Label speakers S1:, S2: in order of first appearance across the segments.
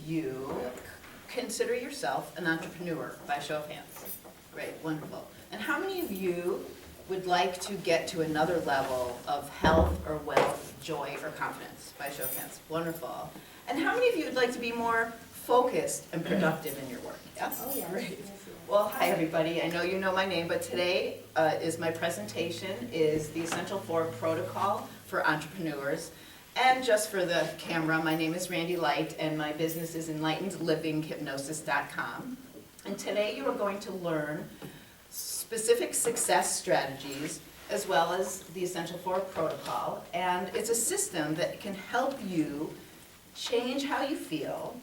S1: of you consider yourself an entrepreneur, by show of hands? Great, wonderful. And how many of you would like to get to another level of health or wealth, joy, or confidence, by show of hands? Wonderful. And how many of you would like to be more focused and productive in your work? Yes?
S2: Oh, yeah.
S1: Great. Well, hi everybody. I know you know my name, but today is my presentation is the Essential 4 Protocol for Entrepreneurs. And just for the camera, my name is Randi Light, and my business is EnlightenedLivingHypnosis.com. And today you are going to learn specific success strategies as well as the Essential 4 Protocol. And it's a system that can help you change how you feel.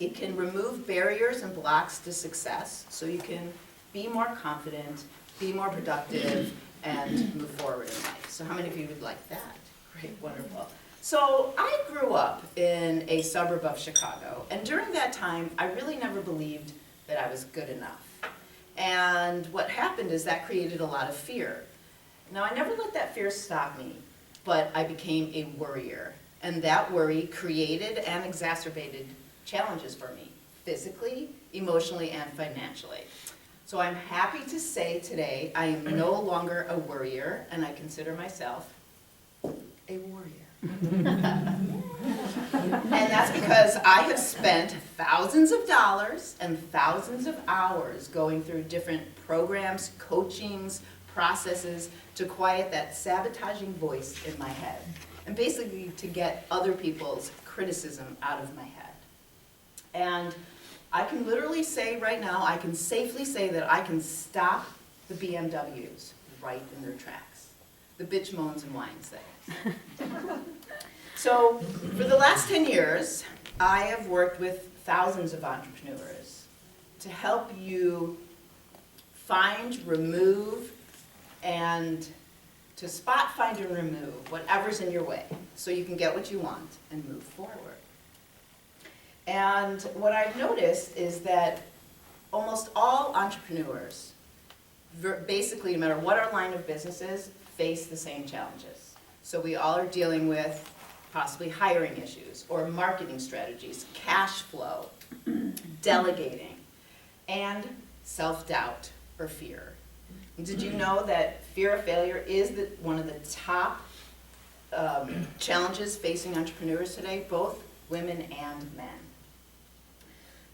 S1: It can remove barriers and blocks to success so you can be more confident, be more productive, and move forward in life. So how many of you would like that? Great, wonderful. So I grew up in a suburb of Chicago, and during that time, I really never believed that I was good enough. And what happened is that created a lot of fear. Now, I never let that fear stop me, but I became a worrier. And that worry created and exacerbated challenges for me, physically, emotionally, and financially. So I'm happy to say today I am no longer a worrier, and I consider myself a warrior. And that's because I have spent thousands of dollars and thousands of hours going through different programs, coachings, processes to quiet that sabotaging voice in my head, and basically to get other people's criticism out of my head. And I can literally say right now, I can safely say that I can stop the BMWs right in their tracks. The bitch moans and whines there. So for the last 10 years, I have worked with thousands of entrepreneurs to help you find, remove, and to spot, find, and remove whatever's in your way so you can get what you want and move forward. And what I've noticed is that almost all entrepreneurs, basically no matter what our line of business is, face the same challenges. So we all are dealing with possibly hiring issues or marketing strategies, cash flow, delegating, and self-doubt or fear. And did you know that fear of failure is one of the top challenges facing entrepreneurs today, both women and men?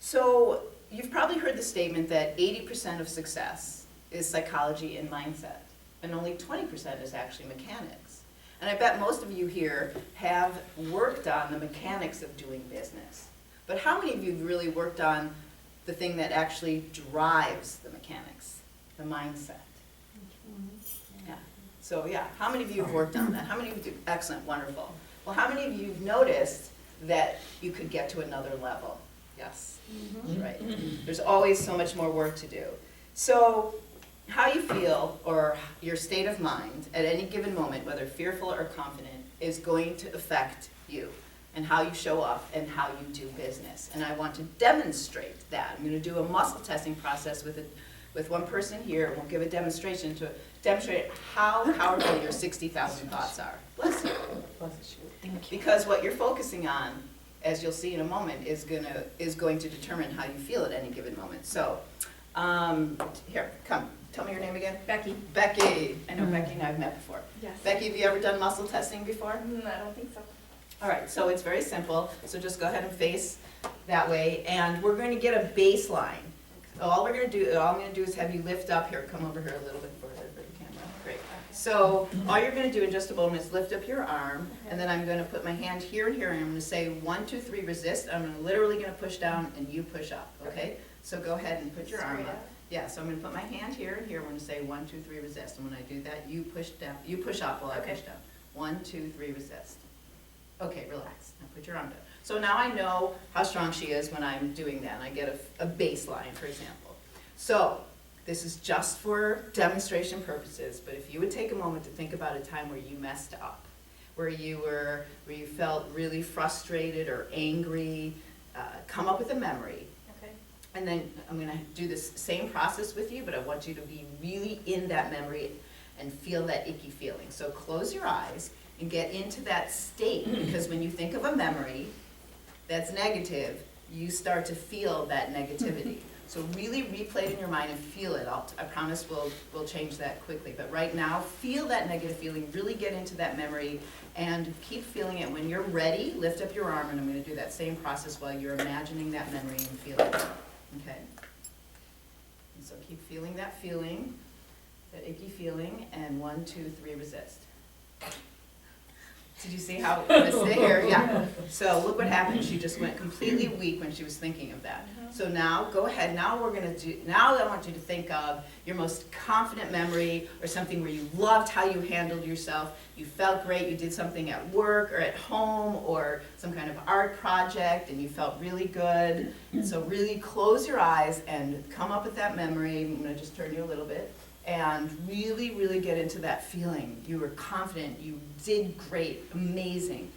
S1: So you've probably heard the statement that 80% of success is psychology and mindset, and only 20% is actually mechanics. And I bet most of you here have worked on the mechanics of doing business. But how many of you have really worked on the thing that actually drives the mechanics, the mindset? Yeah. So yeah, how many of you have worked on that? How many of you do? Excellent, wonderful. Well, how many of you have noticed that you could get to another level? Yes, right. There's always so much more work to do. So how you feel or your state of mind at any given moment, whether fearful or confident, is going to affect you and how you show up and how you do business. And I want to demonstrate that. I'm going to do a muscle testing process with one person here, and we'll give a demonstration to demonstrate how powerful your 60,000 thoughts are. Bless you. Bless you. Thank you. Because what you're focusing on, as you'll see in a moment, is going to determine how you feel at any given moment. So, here, come. Tell me your name again.
S2: Becky.
S1: Becky. I know Becky and I have met before.
S2: Yes.
S1: Becky, have you ever done muscle testing before?
S2: I don't think so.
S1: All right, so it's very simple. So just go ahead and face that way, and we're going to get a baseline. All I'm going to do is have you lift up here. Come over here a little bit further for the camera. Great. So all you're going to do in just a moment is lift up your arm, and then I'm going to put my hand here and here, and I'm going to say 1, 2, 3, resist. I'm literally going to push down, and you push up. Okay? So go ahead and put your arm up. Yeah, so I'm going to put my hand here and here. I'm going to say 1, 2, 3, resist. And when I do that, you push down. You push up while I push down. 1, 2, 3, resist. Okay, relax. Now put your arm down. So now I know how strong she is when I'm doing that. And I get a baseline, for example. So this is just for demonstration purposes. But if you would take a moment to think about a time where you messed up, where you felt really frustrated or angry, come up with a memory. And then I'm going to do this same process with you, but I want you to be really in that memory and feel that icky feeling. So close your eyes and get into that state, because when you think of a memory that's negative, you start to feel that negativity. So really replay it in your mind and feel it. I promise we'll change that quickly. But right now, feel that negative feeling, really get into that memory, and keep feeling it. When you're ready, lift up your arm, and I'm going to do that same process while you're imagining that memory and feeling it. Okay? And so keep feeling, that icky feeling, and 1, 2, 3, resist. Did you see how it was there? Yeah. So look what happened. She just went completely weak when she was thinking of that. So now, go ahead. Now I want you to think of your most confident memory, or something where you loved how you handled yourself. You felt great. You did something at work or at home or some kind of art project, and you felt really good. And so really close your eyes and come up with that memory. I'm going to just turn you a little bit. And really, really get into that feeling. You were confident, you did great, amazing.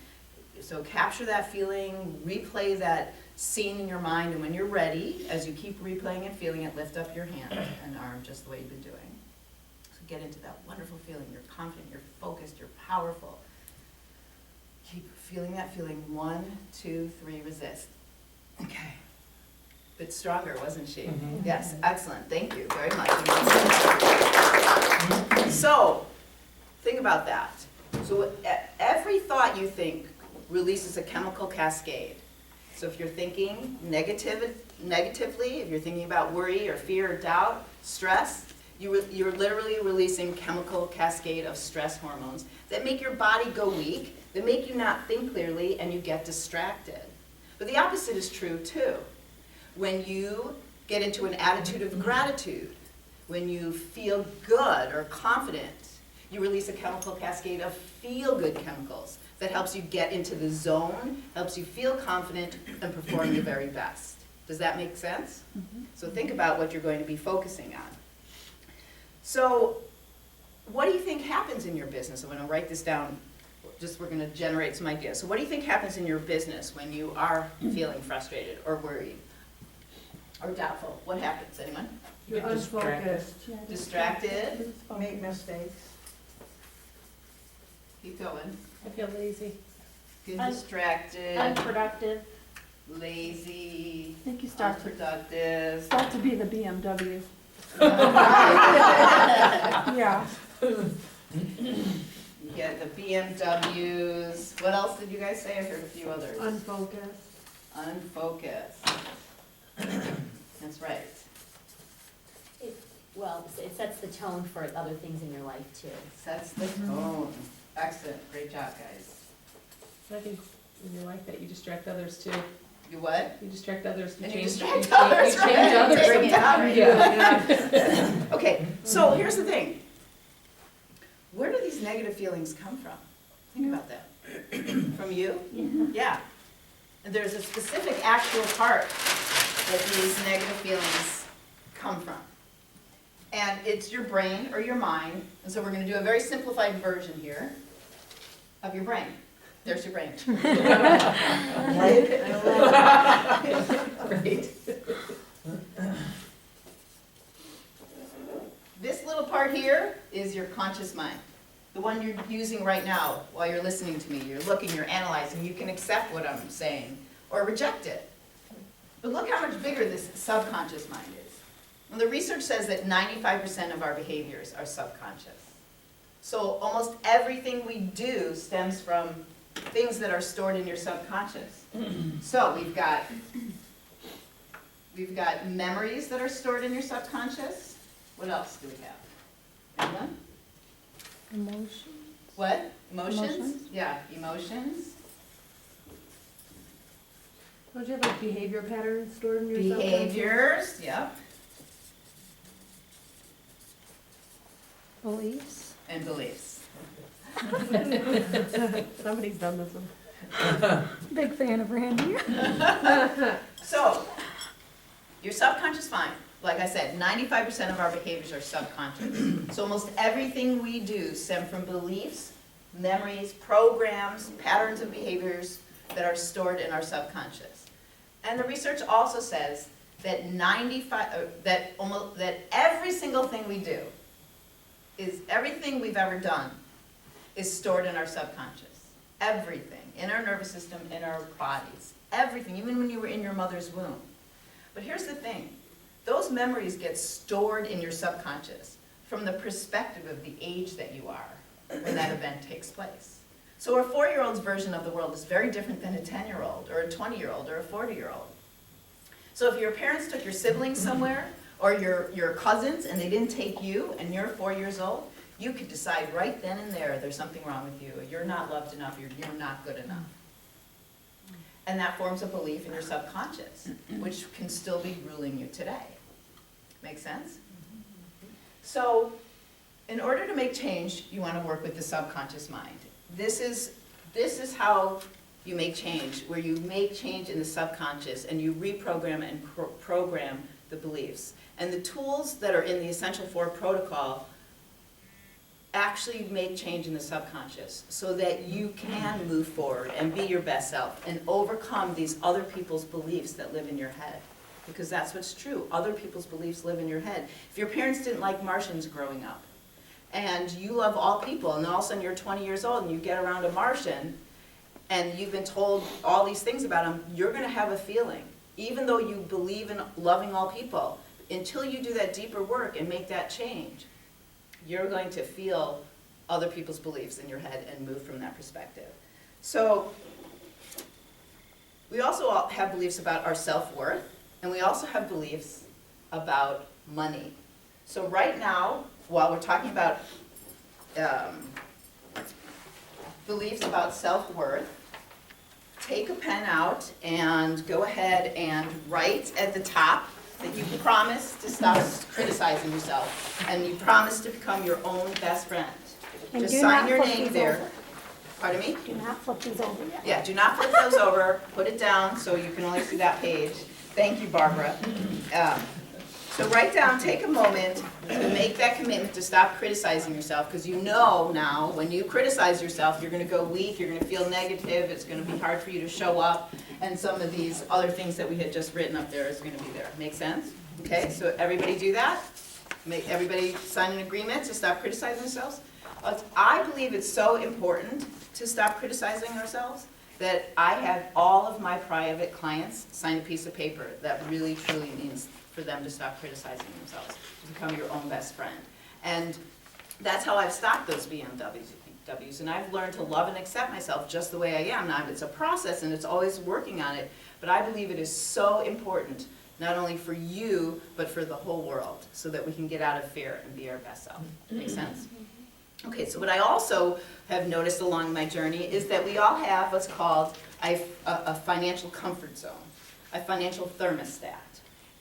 S1: So capture that feeling, replay that scene in your mind, and when you're ready, as you keep replaying and feeling it, lift up your hand and arm just the way you've been doing. So get into that wonderful feeling. You're confident, you're focused, you're powerful. Keep feeling that feeling. 1, 2, 3, resist. Okay. Bit stronger, wasn't she? Mm-hmm. Yes, excellent. Thank you very much. So, think about that. So every thought you think releases a chemical cascade. So if you're thinking negatively, if you're thinking about worry or fear or doubt, stress, you're literally releasing chemical cascade of stress hormones that make your body go weak, that make you not think clearly, and you get distracted. But the opposite is true too. When you get into an attitude of gratitude, when you feel good or confident, you release a chemical cascade of feel-good chemicals that helps you get into the zone, helps you feel confident, and perform your very best. Does that make sense? Mm-hmm. So think about what you're going to be focusing on. So what do you think happens in your business? I'm going to write this down. We're going to generate some ideas. So what do you think happens in your business when you are feeling frustrated or worried? Or doubtful? What happens? Anyone?
S2: You're unfocused.
S1: Distracted.
S2: Make mistakes.
S1: Keep going.
S3: I feel lazy.
S1: Get distracted.
S3: Unproductive.
S1: Lazy.
S3: I think you start
S1: unproductive.
S3: to be the BMW. Yeah.
S1: You get the BMWs. What else did you guys say? I heard a few others.
S2: Unfocused.
S1: Unfocused. That's right.
S4: It sets the tone for other things in your life too.
S1: Sets the tone. Excellent. Great job, guys.
S3: I think in your life that you distract others too.
S1: You what?
S3: You distract others.
S1: You distract others,
S3: you change others.
S1: Bring it down.
S3: Yeah.
S1: Okay, so here's the thing. Where do these negative feelings come from? Think about that. From you? Yeah. And there's a specific actual part that these negative feelings come from. And it's your brain or your mind. And so we're going to do a very simplified version here of your brain. There's your brain. Great. This little part here is your conscious mind. The one you're using right now while you're listening to me. You're looking, you're analyzing. You can accept what I'm saying or reject it. But look how much bigger this subconscious mind is. And the research says that 95% of our behaviors are subconscious. So almost everything we do stems from things that are stored in your subconscious. So we've got memories that are stored in your subconscious. What else do we have? Anyone?
S3: Emotions.
S1: What? Emotions? Yeah, emotions.
S2: Don't you have like behavior patterns stored in your
S1: Behaviors, yep.
S3: Beliefs.
S1: And beliefs.
S2: Somebody's done this one.
S3: Big fan of Randy.
S1: So, your subconscious mind, like I said, 95% of our behaviors are subconscious. So almost everything we do stem from beliefs, memories, programs, patterns of behaviors that are stored in our subconscious. And the research also says that that every single thing we do everything we've ever done is stored in our subconscious. Everything. in our nervous system, in our bodies. Everything, even when you were in your mother's womb. But here's the thing. Those memories get stored in your subconscious from the perspective of the age that you are when that event takes place. So a 4-year-old's version of the world is very different than a 10-year-old or a 20-year-old or a 40-year-old. So if your parents took your siblings somewhere or your cousins and they didn't take you and you're 4 years old, you could decide right then and there there's something wrong with you. You're not loved enough. You're not good enough. And that forms a belief in your subconscious, which can still be ruling you today. Make sense? So in order to make change, you want to work with the subconscious mind. This is how you make change, where you make change in the subconscious and you reprogram and program the beliefs. And the tools that are in the Essential 4 protocol actually make change in the subconscious so that you can move forward and be your best self and overcome these other people's beliefs that live in your head. Because that's what's true. Other people's beliefs live in your head. If your parents didn't like Martians growing up, and you love all people, and all of a sudden you're 20 years old and you get around a Martian, and you've been told all these things about him, you're going to have a feeling. Even though you believe in loving all people, until you do that deeper work and make that change, you're going to feel other people's beliefs in your head and move from that perspective. So we also all have beliefs about our self-worth, and we also have beliefs about money. So right now, while we're talking about beliefs about self-worth, take a pen out and go ahead and write at the top that you promise to stop criticizing yourself, and you promise to become your own best friend.
S5: And
S1: Just
S5: do
S1: sign
S5: not
S1: your
S5: flip
S1: name
S5: these
S1: there.
S5: over.
S1: Pardon me?
S5: Do not flip these over yet.
S1: Yeah, do not flip those over. Put it down so you can only see that page. Thank you, Barbara. So write down, take a moment to make that commitment to stop criticizing yourself, because you know now when you criticize yourself, you're going to go weak, you're going to feel negative, it's going to be hard for you to show up, and some of these other things that we had just written up there is going to be there. Make sense? Okay, so everybody do that? Make everybody sign an agreement to stop criticizing themselves? I believe it's so important to stop criticizing ourselves that I have all of my private clients sign a piece of paper that really truly means for them to stop criticizing themselves, to become your own best friend. And that's how I've stopped those BMWs. And I've learned to love and accept myself just the way I am. Now, it's a process and it's always working on it, but I believe it is so important, not only for you, but for the whole world, so that we can get out of fear and be our best self. Make sense? Okay, so what I also have noticed along my journey is that we all have what's called a financial comfort zone, a financial thermostat.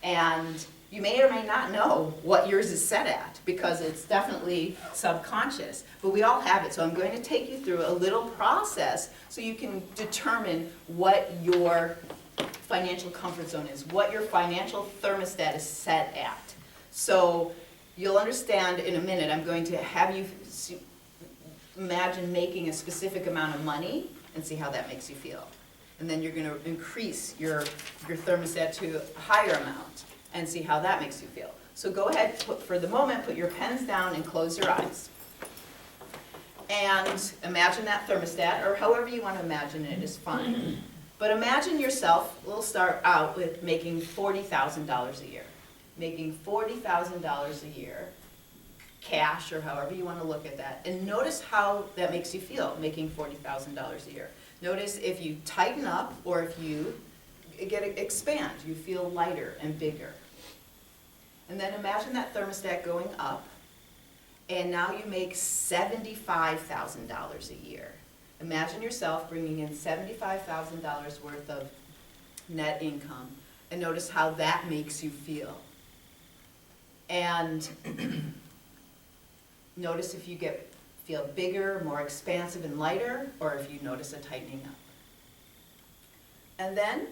S1: And you may or may not know what yours is set at, because it's definitely subconscious, but we all have it. So I'm going to take you through a little process so you can determine what your financial comfort zone is, what your financial thermostat is set at. So you'll understand in a minute. I'm going to have you imagine making a specific amount of money and see how that makes you feel. And then you're going to increase your thermostat to a higher amount and see how that makes you feel. So go ahead, for the moment, put your pens down and close your eyes. And imagine that thermostat, or however you want to imagine it is fine. But imagine yourself, we'll start out with making $40,000 a year. Making $40,000 a year, cash, or however you want to look at that. And notice how that makes you feel, making $40,000 a year. Notice if you tighten up or if you expand, you feel lighter and bigger. And then imagine that thermostat going up, and now you make $75,000 a year. Imagine yourself bringing in $75,000 worth of net income, and notice how that makes you feel. And notice if you feel bigger, more expansive and lighter, or if you notice a tightening up. And then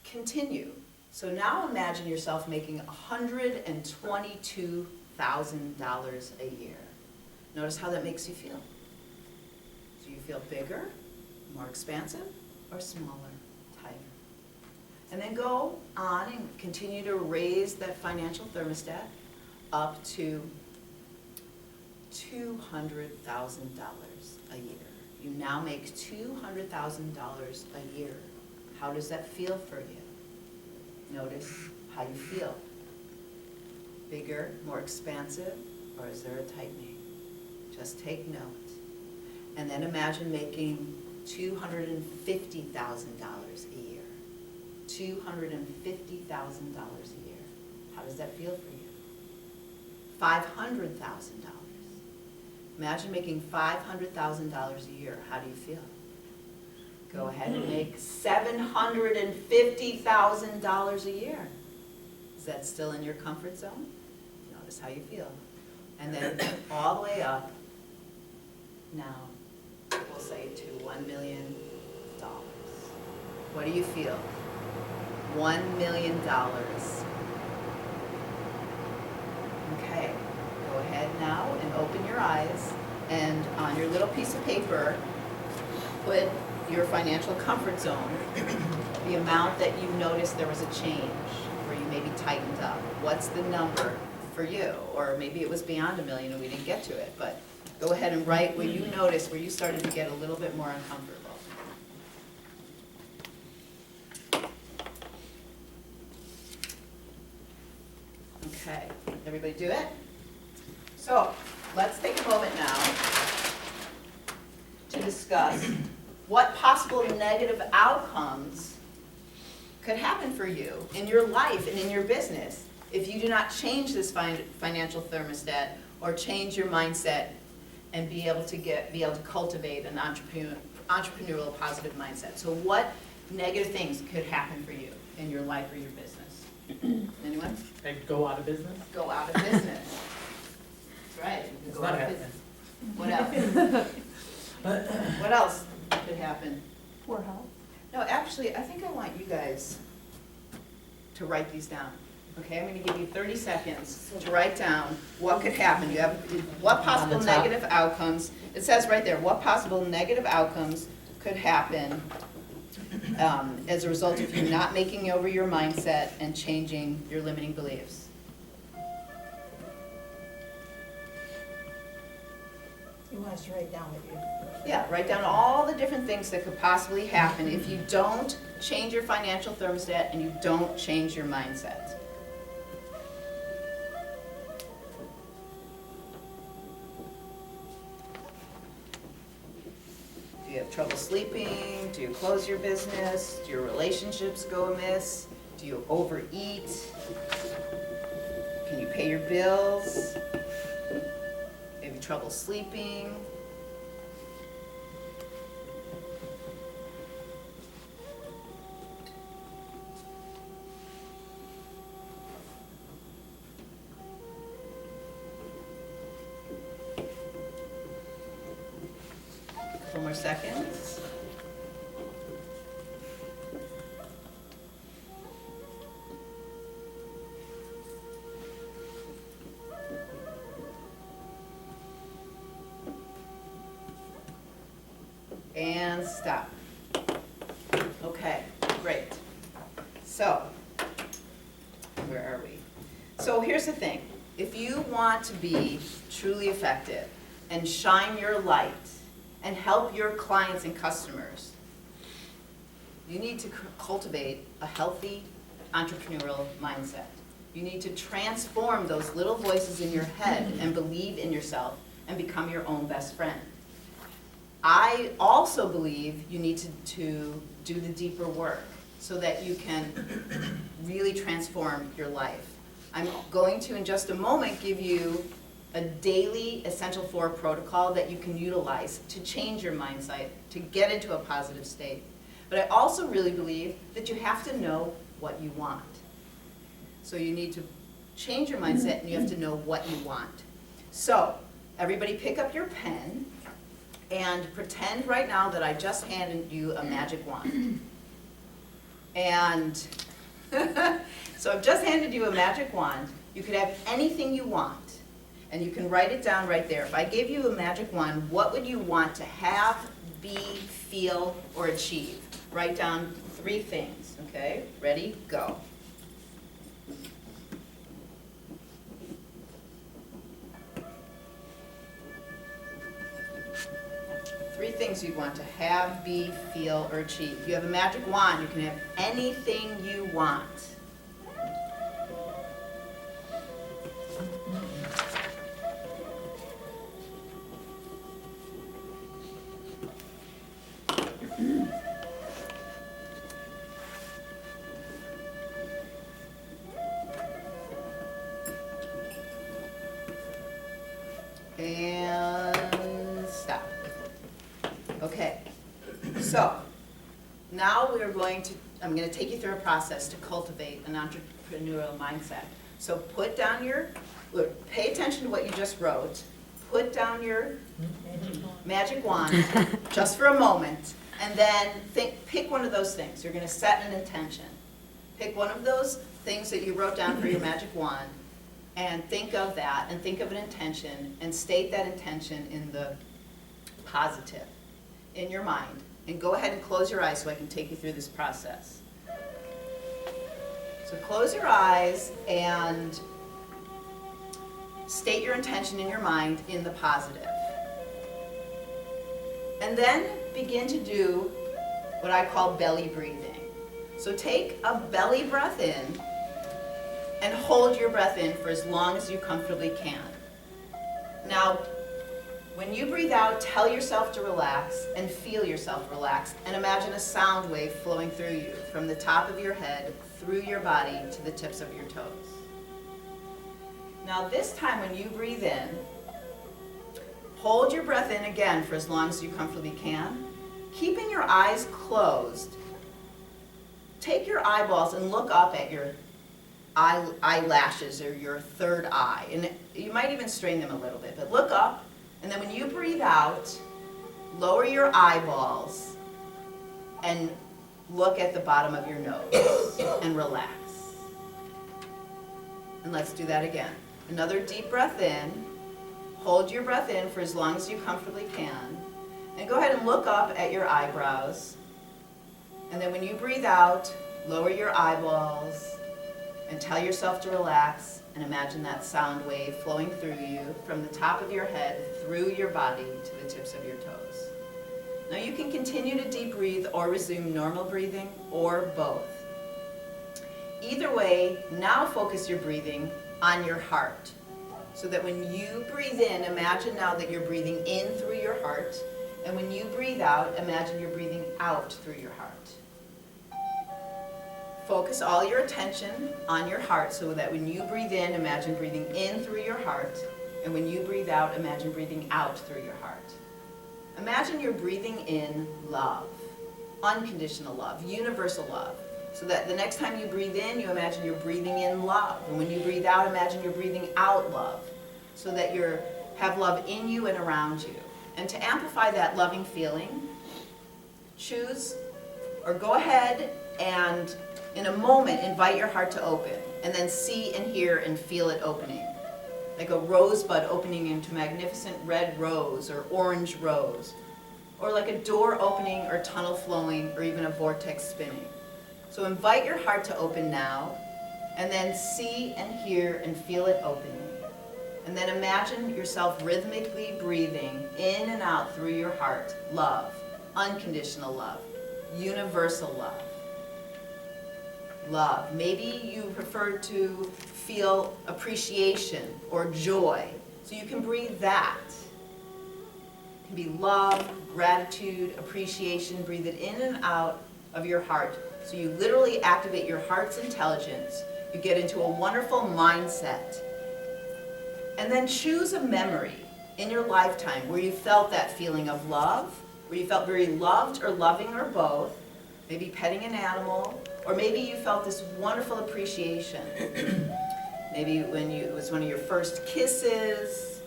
S1: continue. So now imagine yourself making $122,000 a year. Notice how that makes you feel. Do you feel bigger, more expansive, or smaller, tighter? And then go on and continue to raise that financial thermostat up to $200,000 a year. You now make $200,000 a year. How does that feel for you? Notice how you feel. Bigger, more expansive, or is there a tightening? Just take note. And then imagine making $250,000 a year. $250,000 a year. How does that feel for you? $500,000. Imagine making $500,000 a year. How do you feel? Go ahead and make $750,000 a year. Is that still in your comfort zone? Notice how you feel. And then all the way up, now, we'll say to $1 million. What do you feel? $1 million. Okay, go ahead now and open your eyes, and on your little piece of paper, put your financial comfort zone, the amount that you noticed there was a change, where you maybe tightened up. What's the number for you? Or maybe it was beyond $1 million and we didn't get to it, but go ahead and write where you noticed, where you started to get a little bit more uncomfortable. Okay, everybody do it? So, let's take a moment now to discuss what possible negative outcomes could happen for you in your life and in your business if you do not change this financial thermostat or change your mindset and be able to cultivate an entrepreneurial positive mindset. So what negative things could happen for you in your life or your business? Anyone?
S5: Like go out of business?
S1: Go out of business. That's right. You can
S5: It's
S1: go
S5: not
S1: out of
S5: happening.
S1: business. What else? What else could happen?
S2: Poor health.
S1: No, actually, I think I want you guys to write these down. Okay, I'm gonna give you 30 seconds to write down what could happen. You have, what possible
S5: On the top?
S1: negative outcomes, it says right there, what possible negative outcomes could happen as a result of you not making over your mindset and changing your limiting beliefs.
S6: You want us to write down what you...
S1: Yeah, write down all the different things that could possibly happen if you don't change your financial thermostat and you don't change your mindset. Do you have trouble sleeping? Do you close your business? Do your relationships go amiss? Do you overeat? Can you pay your bills? Have you trouble sleeping? Couple more seconds. And stop. Okay, great. So, where are we? So here's the thing. If you want to be truly effective and shine your light and help your clients and customers, you need to cultivate a healthy entrepreneurial mindset. You need to transform those little voices in your head and believe in yourself and become your own best friend. I also believe you need to do the deeper work so that you can really transform your life. I'm going to, in just a moment, give you a daily Essential 4 protocol that you can utilize to change your mindset, to get into a positive state. But I also really believe that you have to know what you want. So you need to change your mindset and you have to know what you want. So, everybody pick up your pen and pretend right now that I just handed you a magic wand. And so I've just handed you a magic wand. You could have anything you want. And you can write it down right there. If I gave you a magic wand, what would you want to have, be, feel, or achieve? Write down 3 things, okay? Ready? Go. Three things you'd want want to have, be, feel, or achieve. If you have a magic wand, you can have anything you want. And stop. Okay, so now we're I'm going to take you through a process to cultivate an entrepreneurial mindset. So pay attention to what you just wrote, put down your magic wand just for a moment, and then pick one of those things. You're going to set an intention. Pick one of those things that you wrote down for your magic wand, and think of that, and think of an intention, and state that intention in the positive in your mind. And go ahead and close your eyes so I can take you through this process. So close your eyes and state your intention in your mind in the positive. And then begin to do what I call belly breathing. So take a belly breath in and hold your breath in for as long as you comfortably can. Now, when you breathe out, tell yourself to relax and feel yourself relax, and imagine a sound wave flowing through you from the top of your head, through your body, to the tips of your toes. Now this time when you breathe in, hold your breath in again for as long as you comfortably can, keeping your eyes closed. Take your eyeballs and look up at your eyelashes or your third eye, and you might even strain them a little bit, but look up, and then when you breathe out, lower your eyeballs and look at the bottom of your nose and relax. And let's do that again. Another deep breath in, hold your breath in for as long as you comfortably can, and go ahead and look up at your eyebrows, and then when you breathe out, lower your eyeballs and tell yourself to relax, and imagine that sound wave flowing through you from the top of your head through your body to the tips of your toes. Now you can continue to deep breathe or resume normal breathing, or both. Either way, now focus your breathing on your heart, so that when you breathe in, imagine now that you're breathing in through your heart, and when you breathe out, imagine you're breathing out through your heart. Focus all your attention on your heart, so that when you breathe in, imagine breathing in through your heart, and when you breathe out, imagine breathing out through your heart. Imagine you're breathing in love, unconditional love, universal love, so that the next time you breathe in, you imagine you're breathing in love, and when you breathe out, imagine you're breathing out love, so that you have love in you and around you. And to amplify that loving feeling, choose or go ahead and in a moment, invite your heart to open, and then see and hear and feel it opening. Like a rosebud opening into a magnificent red rose or orange rose, or like a door opening or tunnel flowing or even a vortex spinning. So invite your heart to open now, and then see and hear and feel it opening. And then imagine yourself rhythmically breathing in and out through your heart. Love, unconditional love, universal love. Love. Maybe you prefer to feel appreciation or joy, so you can breathe that. It can be love, gratitude, appreciation. Breathe it in and out of your heart. So you literally activate your heart's intelligence. You get into a wonderful mindset. And then choose a memory in your lifetime where you felt that feeling of love, where you felt very loved or loving or both, maybe petting an animal, or maybe you felt this wonderful appreciation. Maybe when it was one of your first kisses.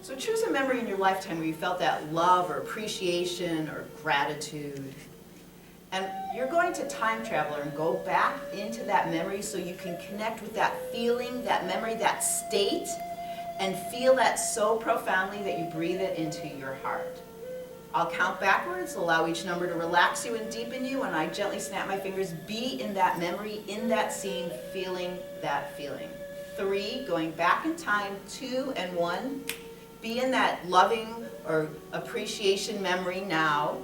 S1: So choose a memory in your lifetime where you felt that love or appreciation or gratitude. And you're going to time travel and go back into that memory so you can connect with that feeling, that memory, that state, and feel that so profoundly that you breathe it into your heart. I'll count backwards, allow each number to relax you and deepen you, and I gently snap my fingers. Be in that memory, in that scene, feeling that feeling. 3, going back in time, 2 and 1. Be in that loving or appreciation memory now,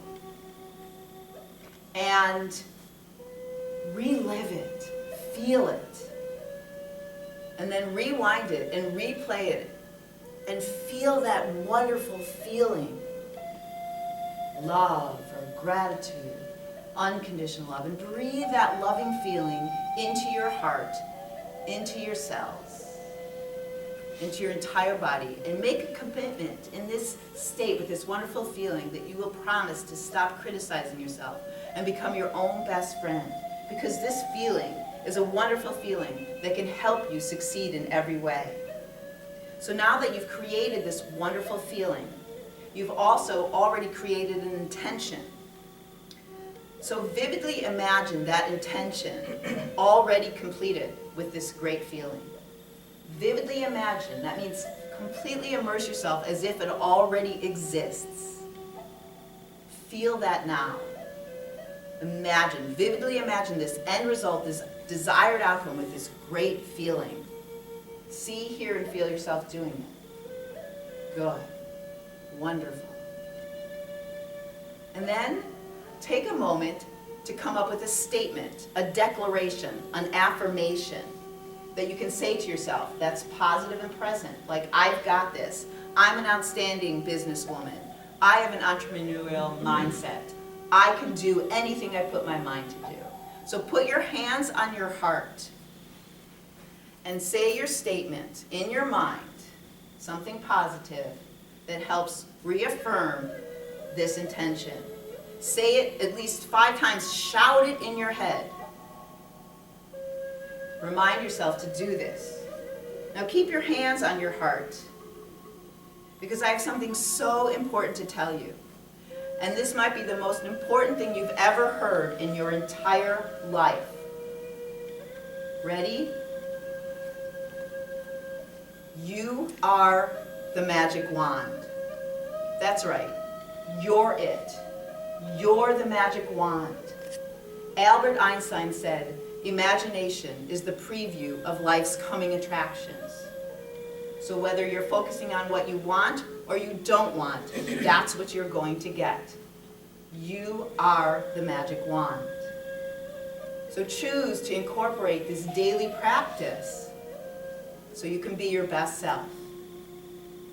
S1: and relive it, feel it, and then rewind it and replay it, and feel that wonderful feeling, love or gratitude, unconditional love, and breathe that loving feeling into your heart, into your cells, into your entire body, and make a commitment in this state with this wonderful feeling that you will promise to stop criticizing yourself and become your own best friend, because this feeling is a wonderful feeling that can help you succeed in every way. So now that you've created this wonderful feeling, you've also already created an intention. So vividly imagine that intention already completed with this great feeling. Vividly imagine, that means completely immerse yourself as if it already exists. Feel that now. Imagine, vividly imagine this end result, this desired outcome with this great feeling. See, hear, and feel yourself doing it. Good. Wonderful. And then take a moment to come up with a statement, a declaration, an affirmation that you can say to yourself that's positive and present, like, I've got this. I'm an outstanding businesswoman. I have an entrepreneurial mindset. I can do anything I put my mind to do. So put your hands on your heart and say your statement in your mind, something positive that helps reaffirm this intention. Say it at least 5 times, shout it in your head. Remind yourself to do this. Now keep your hands on your heart, because I have something so important to tell you. And this might be the most important thing you've ever heard in your entire life. Ready? You are the magic wand. That's right. You're it. You're the magic wand. Albert Einstein said, imagination is the preview of life's coming attractions. So whether you're focusing on what you want or you don't want, that's what you're going to get. You are the magic wand. So choose to incorporate this daily practice so you can be your best self.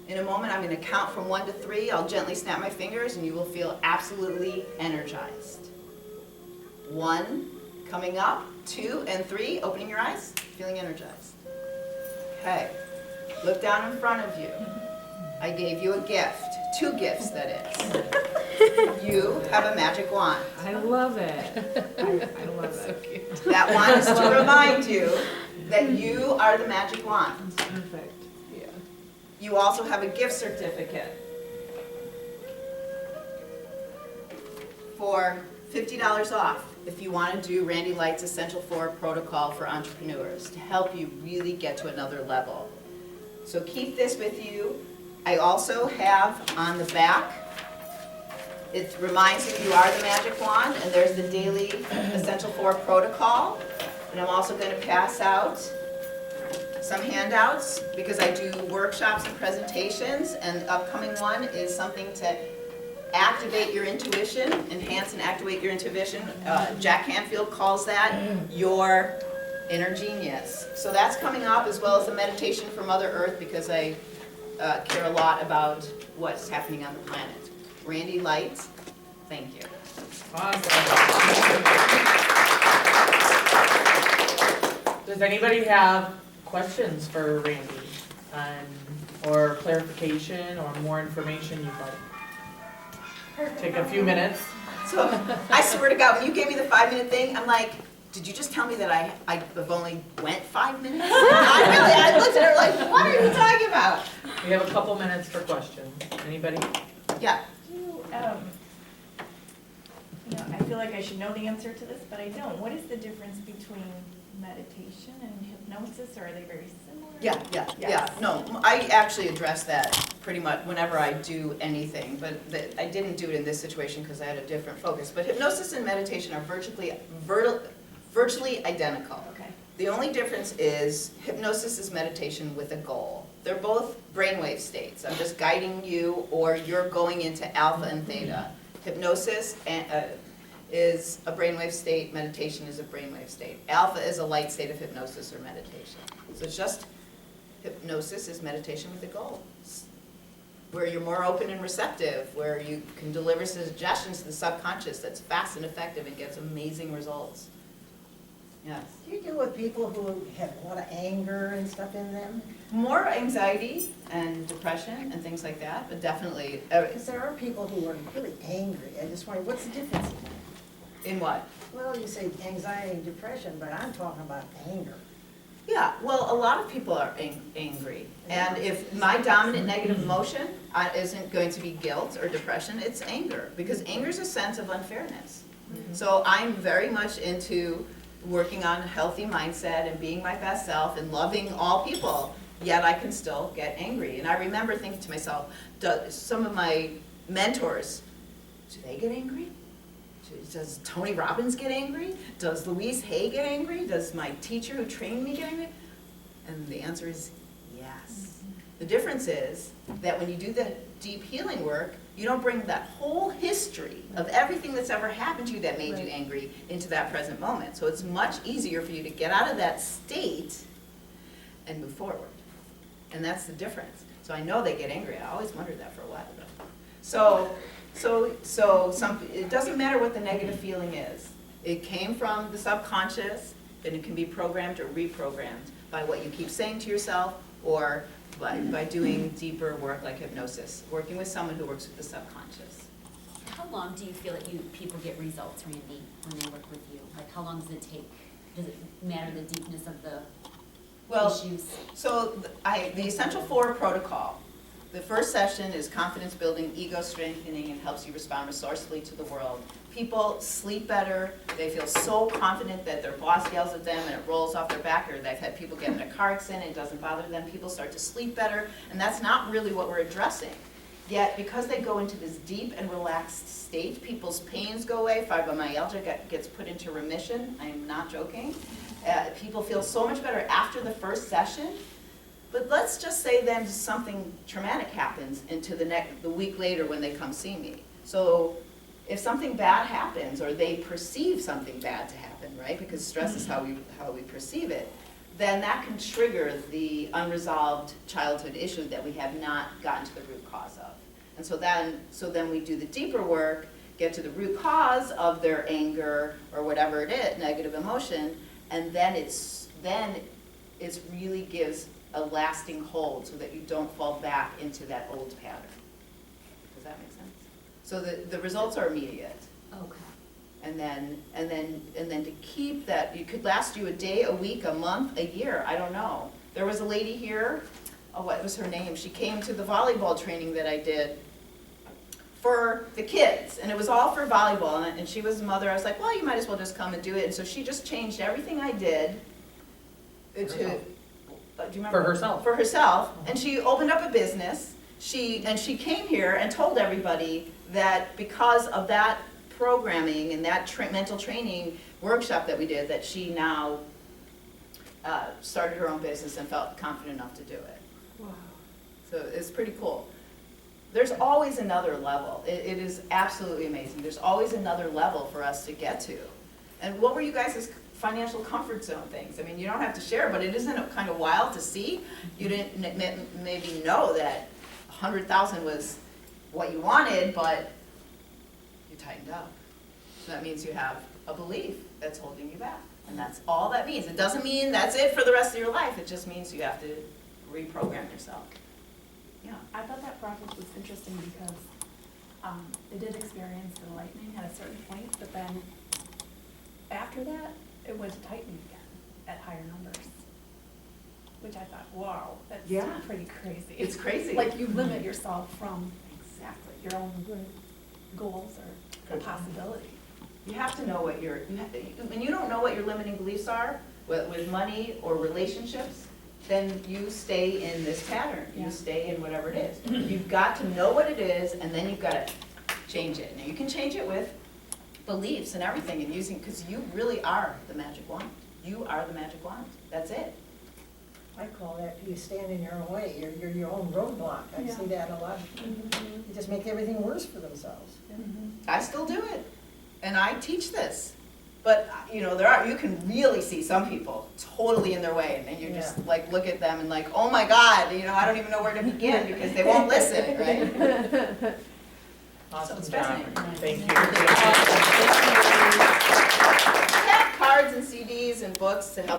S1: In a moment, I'm going to count from 1 to 3. I'll gently snap my fingers and you will feel absolutely energized. 1, coming up. 2 and 3, opening your eyes, feeling energized. Okay, look down in front of you. I gave you a gift, 2 gifts that is. You have a magic wand.
S2: I love it. I love it.
S1: That wand is to remind you that you are the magic wand.
S2: Perfect.
S3: Yeah.
S1: You also have a gift certificate for $50 off if you want to do Randi Light's Essential 4 protocol for entrepreneurs to help you really get to another level. So keep this with you. I also have on the back, it reminds you you are the magic wand, and there's the daily Essential 4 protocol. And I'm also going to pass out some handouts because I do workshops and presentations, and the upcoming one is something to activate your intuition, enhance and activate your intuition. Jack Canfield calls that your inner genius. So that's coming up, as well as a meditation for Mother Earth, because I care a lot about what's happening on the planet. Randi Light, thank you.
S5: Awesome. Does anybody have questions for Randi, or clarification, or more information you'd like? Take a few minutes.
S1: So I swear to God, when you gave me the 5-minute thing, I'm like, did you just tell me that I've only went 5 minutes? I looked at her like, what are you talking about?
S5: We have a couple minutes for questions. Anybody?
S1: Yeah.
S7: I feel like I should know the answer to this, but I don't. What is the difference between meditation and hypnosis, or are they very similar?
S1: Yeah. No, I actually address that pretty much whenever I do anything, but I didn't do it in this situation because I had a different focus. But hypnosis and meditation are virtually identical.
S7: Okay.
S1: The only difference is hypnosis is meditation with a goal. they're both brainwave states. I'm just guiding you, or you're going into alpha and theta. Hypnosis is a brainwave state, meditation is a brainwave state. Alpha is a light state of hypnosis or meditation. So it's just, hypnosis is meditation with a goal, where you're more open and receptive, where you can deliver suggestions to the subconscious that's fast and effective and gets amazing results. Yes.
S6: Do you deal with people who have a lot of anger and stuff in them?
S1: More anxiety and depression and things like that, but definitely,
S6: Because there are people who are really angry. I just wonder, what's the difference in that?
S1: in what?
S6: Well, you say anxiety and depression, but I'm talking about anger.
S1: Yeah, well, a lot of people are angry. And if my dominant negative emotion isn't going to be guilt or depression, it's anger. Because anger is a sense of unfairness. So I'm very much into working on a healthy mindset and being my best self and loving all people, yet I can still get angry. And I remember thinking to myself, some of my mentors, do they get angry? Does Tony Robbins get angry? Does Louise Hay get angry? Does my teacher who trained me get angry? And the answer is yes. The difference is that when you do the deep healing work, you don't bring that whole history of everything that's ever happened to you that made you angry into that present moment. So it's much easier for you to get out of that state and move forward. And that's the difference. So I know they get angry. I always wondered that for a while though. So it doesn't matter what the negative feeling is. It came from the subconscious, and it can be programmed or reprogrammed by what you keep saying to yourself, or by doing deeper work like hypnosis, working with someone who works with the subconscious.
S4: How long do you feel that people get results, Randy, when they work with you? Like, how long does it take? Does it matter the deepness of the issues?
S1: So the Essential 4 protocol, the first session is confidence building, ego strengthening, and helps you respond resourcefully to the world. People sleep better, they feel so confident that their boss yells at them and it rolls off their back, or they've had people get in a car accident and it doesn't bother them. People start to sleep better, and that's not really what we're addressing. Yet, because they go into this deep and relaxed state, people's pains go away, fibromyalgia gets put into remission, I am not joking. People feel so much better after the first session. But let's just say then something traumatic happens into the week later when they come see me. So if something bad happens, or they perceive something bad to happen, right? Because stress is how we perceive it, then that can trigger the unresolved childhood issue that we have not gotten to the root cause of. And so then we do the deeper work, get to the root cause of their anger or whatever it is, negative emotion, and then it really gives a lasting hold so that you don't fall back into that old pattern. Does that make sense? So the results are immediate.
S4: Okay.
S1: And then to keep that, it could last you a day, a week, a month, a year, I don't know. There was a lady here, what was her name? She came to the volleyball training that I did for the kids, and it was all for volleyball, and she was a mother. I was like, well, you might as well just come and do it. And so she just changed everything I did to, do you remember?
S5: For herself.
S1: For herself, and she opened up a business. She came here and told everybody that because of that programming and that mental training workshop that we did, that she now started her own business and felt confident enough to do it.
S3: Wow.
S1: So it's pretty cool. There's always another level. It is absolutely amazing. There's always another level for us to get to. And what were you guys' financial comfort zone things? I mean, you don't have to share, but it isn't kind of wild to see. You didn't maybe know that 100,000 was what you wanted, but you tightened up. So that means you have a belief that's holding you back. And that's all that means. It doesn't mean that's it for the rest of your life. It just means you have to reprogram yourself. Yeah.
S7: I thought that process was interesting because they did experience the lightning at a certain point, but then after that, it went to tightening again at higher numbers. Which I thought, wow, that's
S1: Yeah.
S7: pretty crazy.
S1: It's crazy.
S7: Like you limit yourself from
S1: Exactly.
S7: your own goals or possibility.
S1: You have to know what when you don't know what your limiting beliefs are, with money or relationships, then you stay in this pattern.
S7: Yeah.
S1: You stay in whatever it is. You've got to know what it is, and then you've got to change it. Now, you can change it with beliefs and everything, and because you really are the magic wand. You are the magic wand. That's it.
S6: I call that you stand in your own way, you're your own roadblock. I
S7: Yeah.
S6: see that a lot. You just make everything worse for themselves.
S1: I still do it, and I teach this. But, you know, you can really see some people totally in their way, and you just like look at them and like, oh my God, you know, I don't even know where to begin because they won't listen, right?
S5: Awesome
S1: it's
S5: job.
S1: fascinating.
S5: Thank you.
S1: We have cards and CDs and books to help